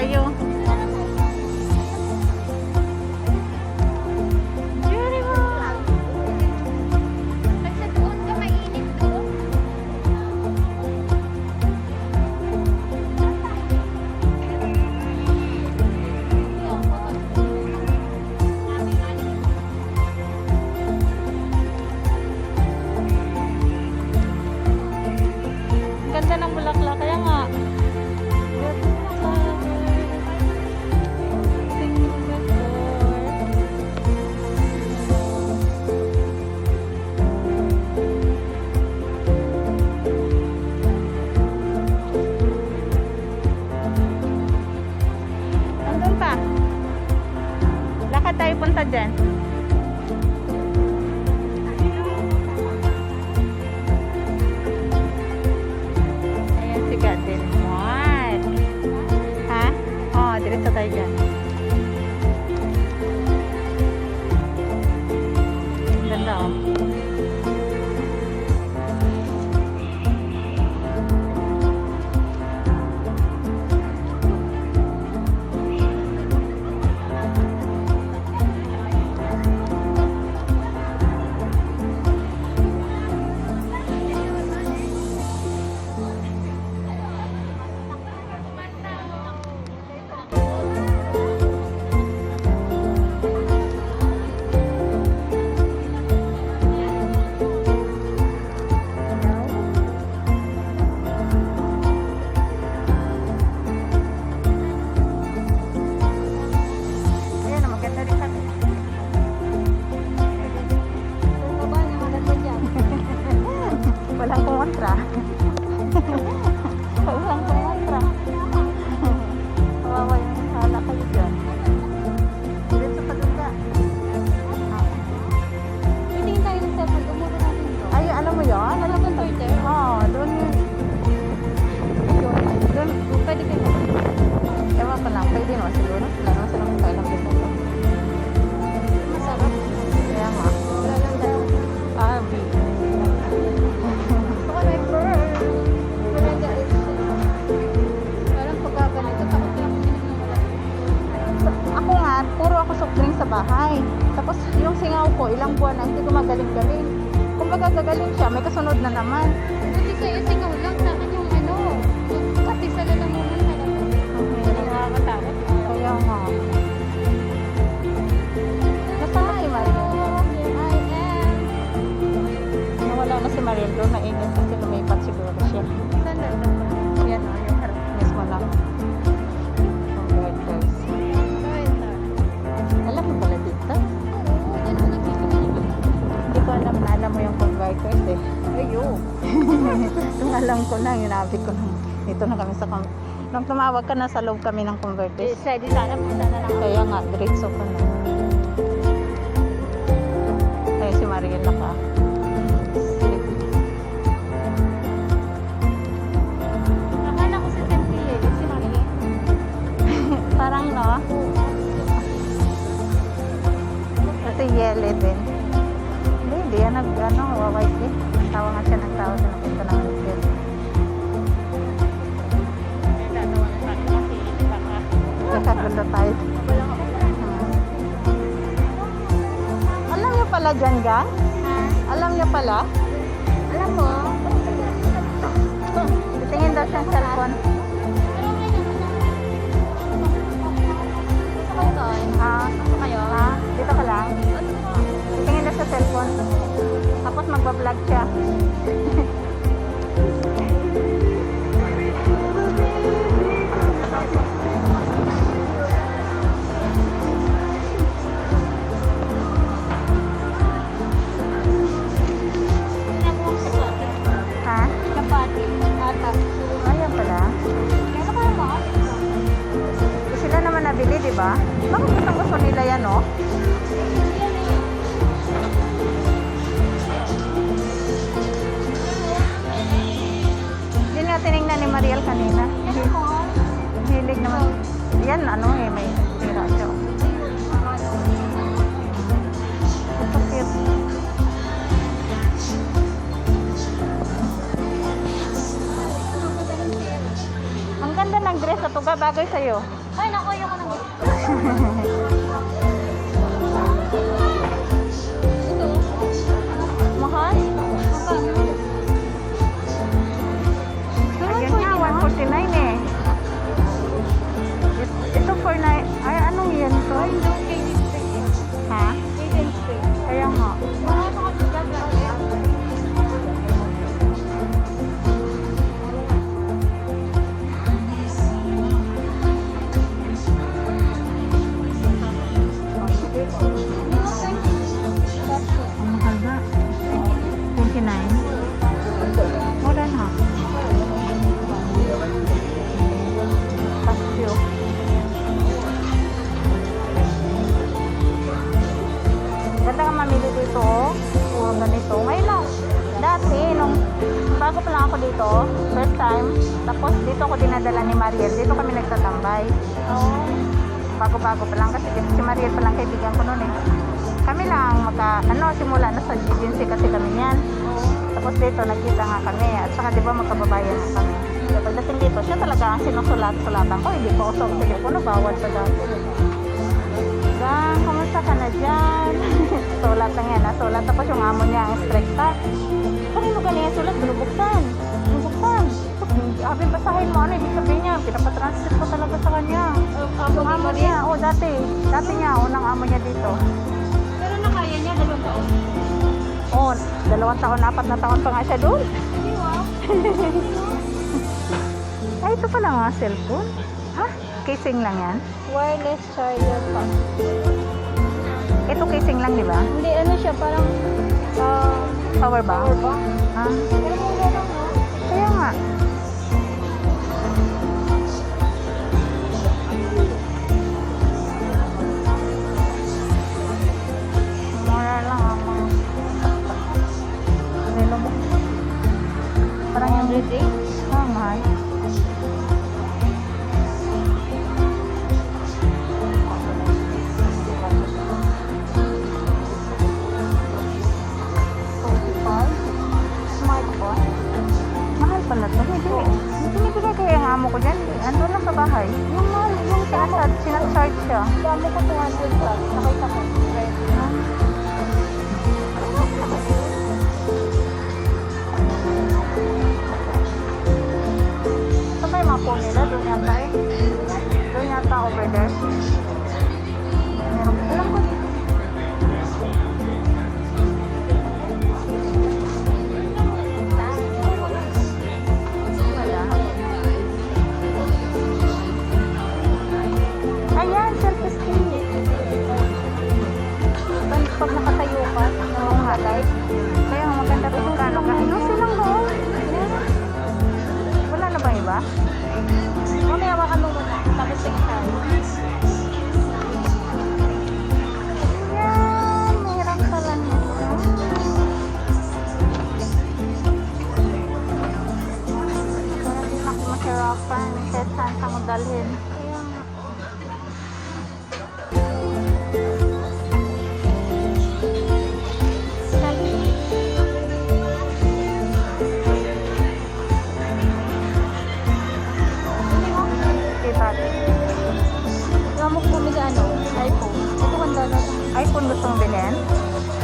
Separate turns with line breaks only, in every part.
tayo. Ganda ng bulaklak, kaya nga. Andun pa. Lakad tayo punta dyan. Garden Mart. Ha? Oh, diretso tayo dyan. Ganda oh. Walang kumontra. Walang kumontra. Kawawa yung hala kayo dyan. Diretso pa doon ka.
Tingin tayo ng cellphone. Umuro natin ito.
Ay, alam mo yun?
Alam mo Twitter?
Oo, doon yun. Doon.
Pwede kayo.
Ewan ko lang. Pwede naman siguro. Wala naman silang kailang dito.
Masarap.
Kaya nga.
Wala lang dahil.
Abi.
My bird. Maganda is parang pagkaganito. Takot lang uminom ng malaki.
Ako nga, puro ako soft drink sa bahay. Tapos yung singaw ko, ilang buwan na hindi ko magaling-galing. Kung magagagaling siya, may kasunod na naman.
Buti sa'yo, singaw lang. Sa akin yung ano, kasi sa lalamunan na lang. Nakakatakot.
Kaya nga. Nasaan si Mariel?
I am.
Nawala na si Mariel doon. Nainit kasi lumipat siguro siya.
Saan na?
Yan o, yung harap mismo lang. Converters. Alam mo pala dito?
Oo, dyan ako nagsisimula.
Hindi ko alam na alam mo yung converters eh.
Ayo.
Yung alam ko na, yunabit ko na. Dito na kami sa nung tumawag ka na sa loob kami ng converters.
Di sana punta na lang.
Kaya nga, diretso ko na. Kaya si Mariel naka.
Akala ko si Temple eh. Si Maria.
Parang no? Kasi yele din. Hindi yan nag-ano, wawait eh. Tawa nga siya ng tao sa nakita ng Mariel. Nakagulo tayo. Alam niyo pala dyan, gang? Alam niyo pala?
Alam mo?
Tingin daw siyang cellphone. Dito ka lang? Tingin daw sa cellphone. Tapos magbablog siya. Ha? Ayan pala. Sila naman nabili, di ba? Bakit gusto nila yan, no? Hindi nga tinignan ni Mariel kanina. Hilig naman. Yan, ano eh, may tira siya. Ito cute. Ang ganda ng dress na to, bagay sa'yo.
Ay, naku, ayoko nang ito.
Mahal?
Magkano?
Ayun nga, 149 eh. Ito for na... Ay, anong yan to?
Ay, hindi. Kay Spray.
Ha?
Kay Spray.
Kaya nga.
Mga ito kasi gagawin.
Ang mahal ba? 29? Mura na. Casio. Ganda ka mamili dito, oh. Puro ganito. Ngayon lang. Dati, nung bago pa lang ako dito, first time, tapos dito ako dinadala ni Mariel. Dito kami nagtatambay.
Oo.
Bago-bago pa lang kasi si Mariel pa lang kaibigan ko noon eh. Kami lang simula na sa agency kasi kami niyan. Tapos dito nagkita nga kami at saka di ba magkababayan na kami. Kaya pagdating dito, siya talaga ang sinusulat-sulatan ko. Hindi ko usok sa ko, bawal pa dati. Gang, kamusta ka na dyan? Sulat lang yan, sulat. Tapos yung amo niya ang strikta. Kanino ganyan sulat? Binubuksan. Binubuksan. Abing basahin mo, ano ibig sabihin niya? Pinapatranslate ko talaga sa kanya. Yung amo niya, dati. Dati niya, unang amo niya dito.
Pero nakaya niya, 2 taon.
2 taon, 4 na taon pa nga siya doon.
Hindi, wow.
Ay, ito pala nga, cellphone. Ha? Casing lang yan?
Wireless charger pa.
Ito casing lang, di ba?
Hindi, ano siya, parang
Power bank?
power bank.
Ha?
Pero mura lang, no?
Kaya nga. Mura lang ang mga... Relo mo. Parang yung...
100 eh.
Mahal. Smartphone. Mahal pala to. Hindi binibigay kayo ang amo ko dyan. Ando lang sa bahay. Yung sinacharge siya.
Dami ko 200 plus. Nakita ko. Right.
Ito ba yung mga phone nila? Doon yata eh. Doon yata over there. Meron. Alam ko. Wala. Ayan, selfie stick. Pag nakatayo ka, oo nga guys. Kaya nga maganda ito. Magkano ka? Ano silang doon? Wala na ba iba?
Mamaya hawakan mo muna. Tapos tingin tayo.
Ayan, mahirap pala nito. Kaya din ako mahirapan. Kahit saan ka mo dalhin. Kaya nga.
Yung amok bumili ano? iPhone. Ito handa na ito.
iPhone gusto mong bilhin?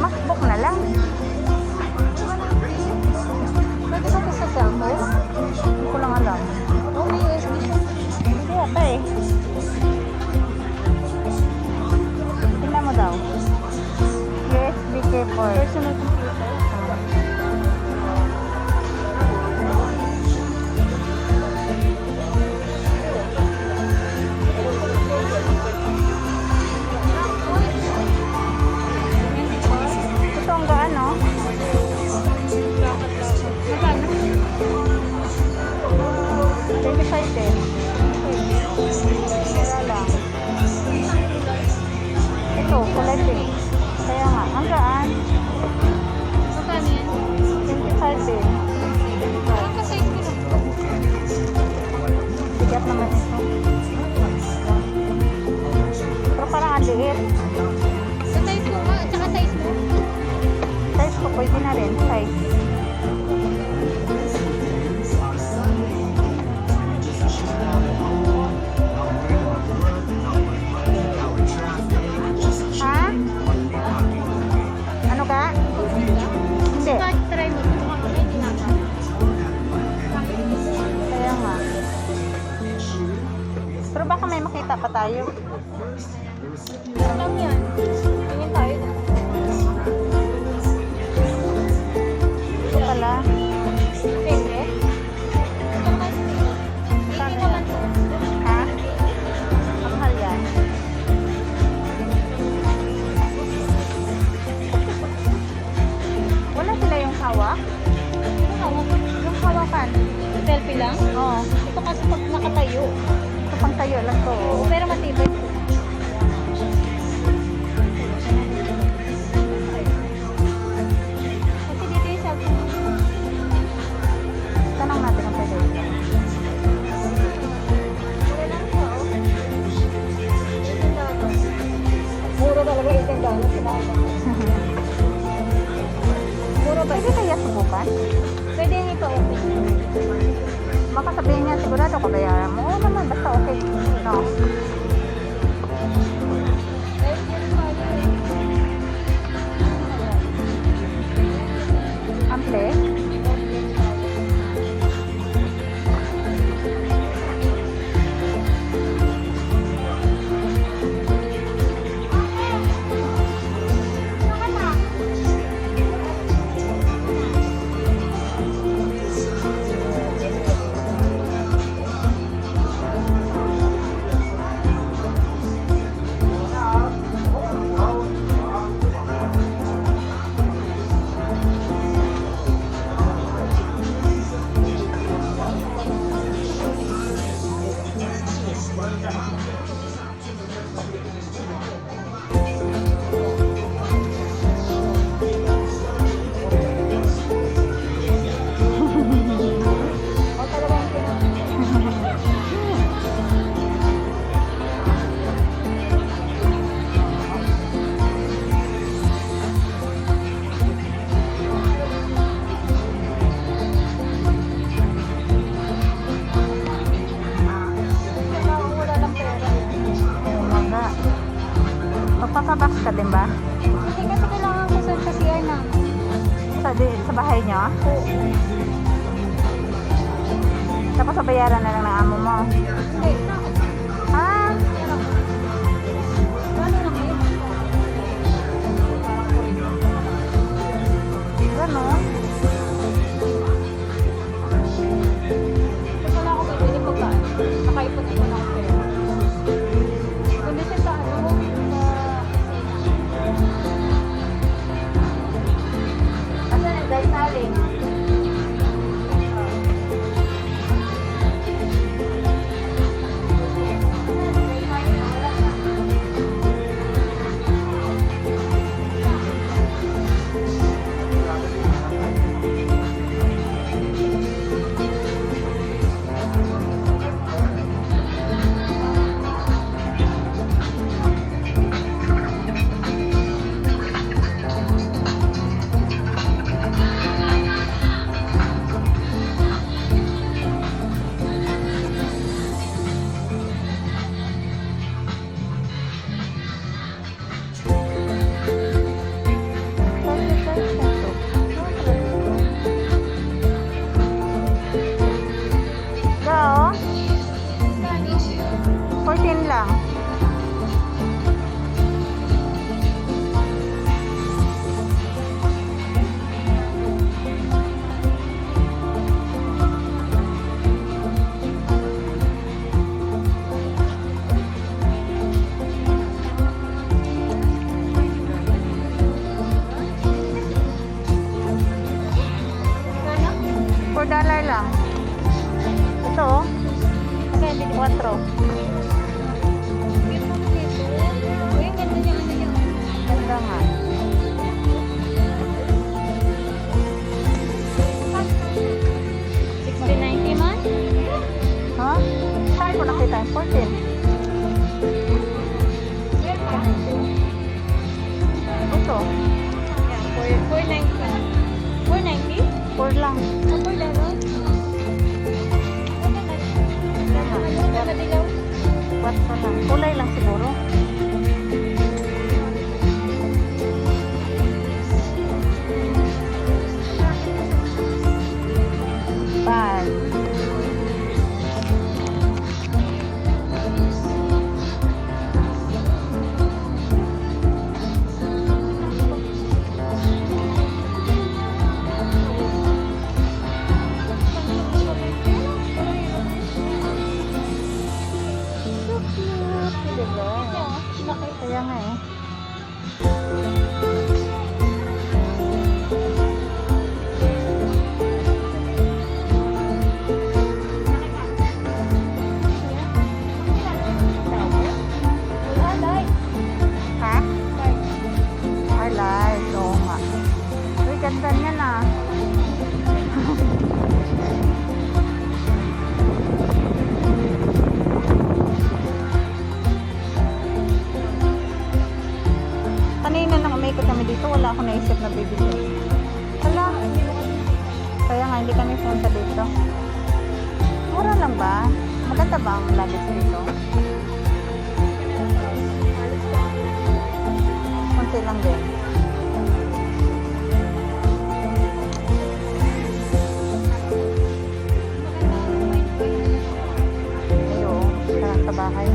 MacBook na lang.
Pwede ba ito sa cellphone?
Hindi ko lang alam.
Oh, may USB siya.
Hindi ata eh. Tingnan mo daw. USB keyboard.
Personal computer.
Ito ang gaan, no?
Magkano?
25 eh. Wala lang. Ito, kulay pink. Kaya nga, ang gaan.
Magkano yan?
25 eh.
Parang ka-size ko lang.
Bigat naman ito. Pero parang ang liit.
Sa size mo nga, tsaka size mo.
Size ko, pwede na rin. Size. may makita pa tayo.
Ano lang yan? Tingin tayo.
Ito pala.
Pwede? Ito kasi. Hindi naman to.
Ha? Ang mahal yan. Wala sila yung hawak?
Ano hawak?
Yung hawakan.
Selfie lang?
Oo.
Ito kasi pag nakatayo.
Ito pang tayo lang to.
Oo, pero matibay. Kasi dito yung cellphone.
Tanong natin ang pwede.
Wala lang siya, oh. Mura talaga itong dahil sila. Mura ba?
Pwede kaya subukan?
Pwede yung ipa-open.
Baka sabihin niya, sigurado ka bayaran mo. Oo naman, basta okay. No. Ample?
O talaga yung pinag- wala lang pera.
Oo nga. Magpapabox ka din ba?
Kasi kailangan ko sa CR namin.
Sa bahay niyo? Tapos bayaran na lang ng amo mo.
Hindi,
Ha?
ano lang yun?
Ganon?
Kasi wala ako bibili pagkaan. Nakaipon ko na ako pera. Kundi siya sa ano, sa
Asan ang dahil saling? Go. 14 lang. $4 lang. Ito, oh.
Kaya hindi
4.
Cute naman dito. Uy, ang ganda niya, ano niya.
Ganda nga.
$16.90 man?
Ha? Saan ko nakita yung 14?
Meron pa?
Ito,
Yan, $4.90. $4.90?
4 lang.
$4. Ganda dilaw.
4 lang. Kulay lang siguro. Bye. Kaya nga eh. Ha? Ay, light. Oo nga. Uy, ganda niya na. Kanina nang umikot kami dito, wala akong naisip na bibili. Wala. Kaya nga, hindi kami punta dito. Mura lang ba? Maganda ba ang luggage dito? Kunti lang din. Ayun, sarang sa bahay.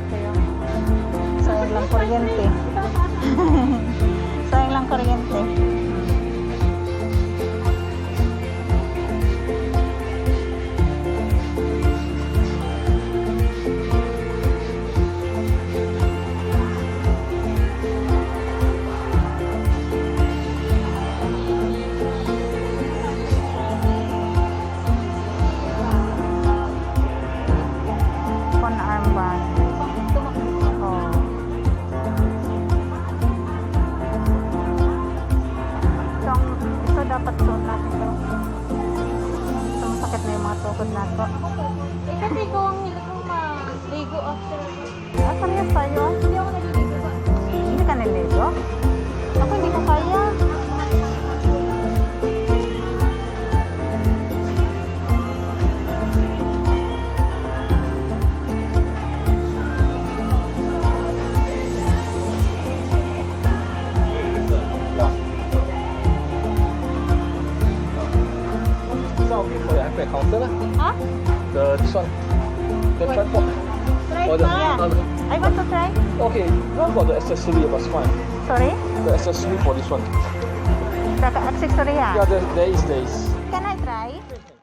Kaya, sayang lang kuryente. Sayang lang kuryente. Phone armband. Oh. Ito dapat suot natin to. Ito masakit na yung mga tukod nato.
Kasi ko ang hilig kong maligo after.
Asan yan tayo?
Hindi ako naliligo ba?
Hindi ka niligo? Ako hindi ko kaya.
For the iPad counter lah.
Ha?
This one. The tripod. Or the,
I want to try.
okay, what about the accessory? That's fine.
Sorry?
The accessory for this one.
Accessory
Yeah,
ha?
there is.
Can I try?